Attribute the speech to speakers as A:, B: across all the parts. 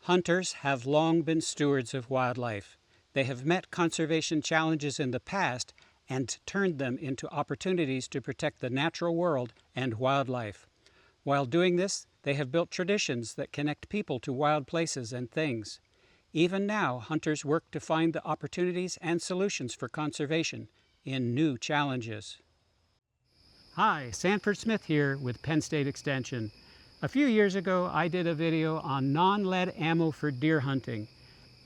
A: Hunters have long been stewards of wildlife. They have met conservation challenges in the past and turned them into opportunities to protect the natural world and wildlife. While doing this, they have built traditions that connect people to wild places and things. Even now, hunters work to find the opportunities and solutions for conservation in new challenges. Hi, Sanford Smith here with Penn State Extension. A few years ago, I did a video on non-lead ammo for deer hunting.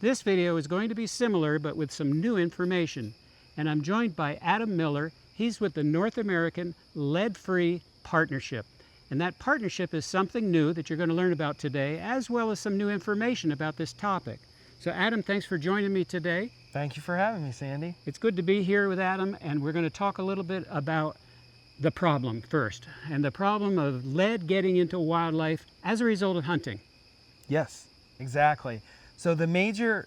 A: This video is going to be similar, but with some new information. And I'm joined by Adam Miller. He's with the North American Lead-Free Partnership. And that partnership is something new that you're going to learn about today, as well as some new information about this topic. So Adam, thanks for joining me today.
B: Thank you for having me, Sandy.
A: It's good to be here with Adam, and we're going to talk a little bit about the problem first, and the problem of lead getting into wildlife as a result of hunting.
B: Yes, exactly. So the major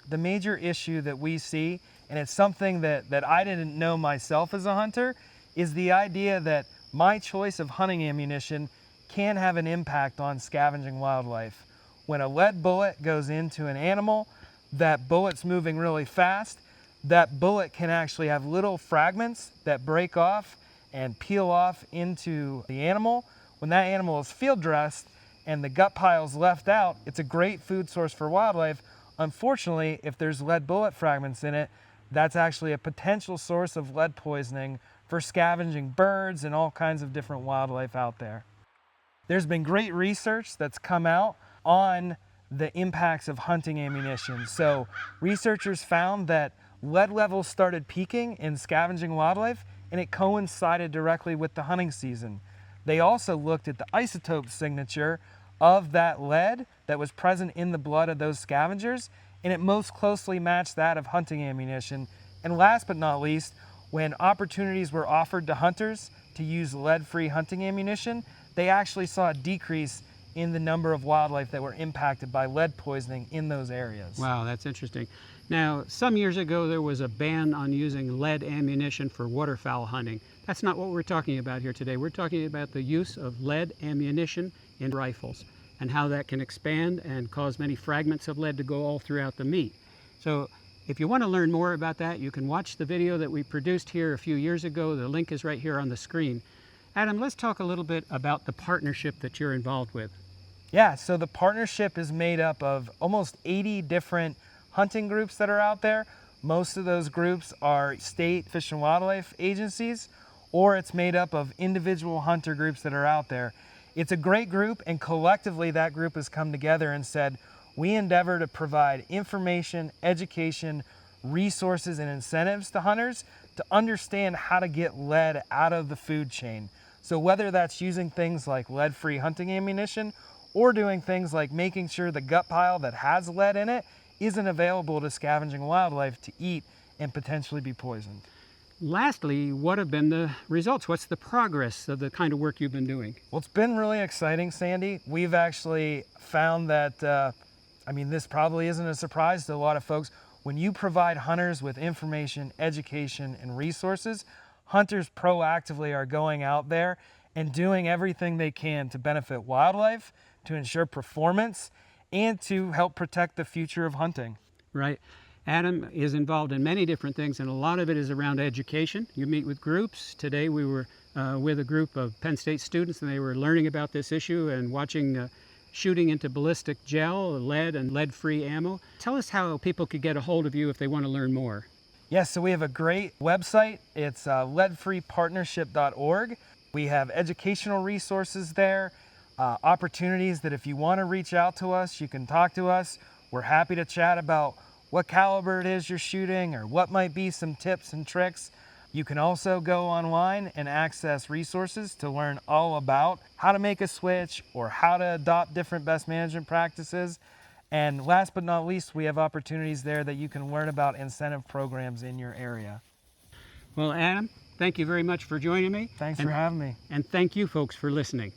B: issue that we see, and it's something that I didn't know myself as a hunter, is the idea that my choice of hunting ammunition can have an impact on scavenging wildlife. When a lead bullet goes into an animal, that bullet's moving really fast. That bullet can actually have little fragments that break off and peel off into the animal. When that animal is field dressed and the gut pile is left out, it's a great food source for wildlife. Unfortunately, if there's lead bullet fragments in it, that's actually a potential source of lead poisoning for scavenging birds and all kinds of different wildlife out there. There's been great research that's come out on the impacts of hunting ammunition. So researchers found that lead levels started peaking in scavenging wildlife, and it coincided directly with the hunting season. They also looked at the isotope signature of that lead that was present in the blood of those scavengers, and it most closely matched that of hunting ammunition. And last but not least, when opportunities were offered to hunters to use lead-free hunting ammunition, they actually saw a decrease in the number of wildlife that were impacted by lead poisoning in those areas.
A: Wow, that's interesting. Now, some years ago, there was a ban on using lead ammunition for waterfowl hunting. That's not what we're talking about here today. We're talking about the use of lead ammunition in rifles and how that can expand and cause many fragments of lead to go all throughout the meat. So if you want to learn more about that, you can watch the video that we produced here a few years ago. The link is right here on the screen. Adam, let's talk a little bit about the partnership that you're involved with.
B: Yeah, so the partnership is made up of almost 80 different hunting groups that are out there. Most of those groups are state fish and wildlife agencies, or it's made up of individual hunter groups that are out there. It's a great group, and collectively that group has come together and said, we endeavor to provide information, education, resources, and incentives to hunters to understand how to get lead out of the food chain. So whether that's using things like lead-free hunting ammunition, or doing things like making sure the gut pile that has lead in it isn't available to scavenging wildlife to eat and potentially be poisoned.
A: Lastly, what have been the results? What's the progress of the kind of work you've been doing?
B: Well, it's been really exciting, Sandy. We've actually found that, this probably isn't a surprise to a lot of folks. When you provide hunters with information, education, and resources, hunters proactively are going out there and doing everything they can to benefit wildlife, to ensure performance, and to help protect the future of hunting.
A: Right. Adam is involved in many different things, and a lot of it is around education. You meet with groups. Today we were with a group of Penn State students, and they were learning about this issue and watching shooting into ballistic gel, lead, and lead-free ammo. Tell us how people could get a hold of you if they want to learn more.
B: Yes, so we have a great website. It's leadfreepartnership.org. We have educational resources there, opportunities that if you want to reach out to us, you can talk to us. We're happy to chat about what caliber it is you're shooting or what might be some tips and tricks. You can also go online and access resources to learn all about how to make a switch or how to adopt different best management practices. And last but not least, we have opportunities there that you can learn about incentive programs in your area.
A: Well, Adam, thank you very much for joining me.
B: Thanks for having me.
A: And thank you folks for listening.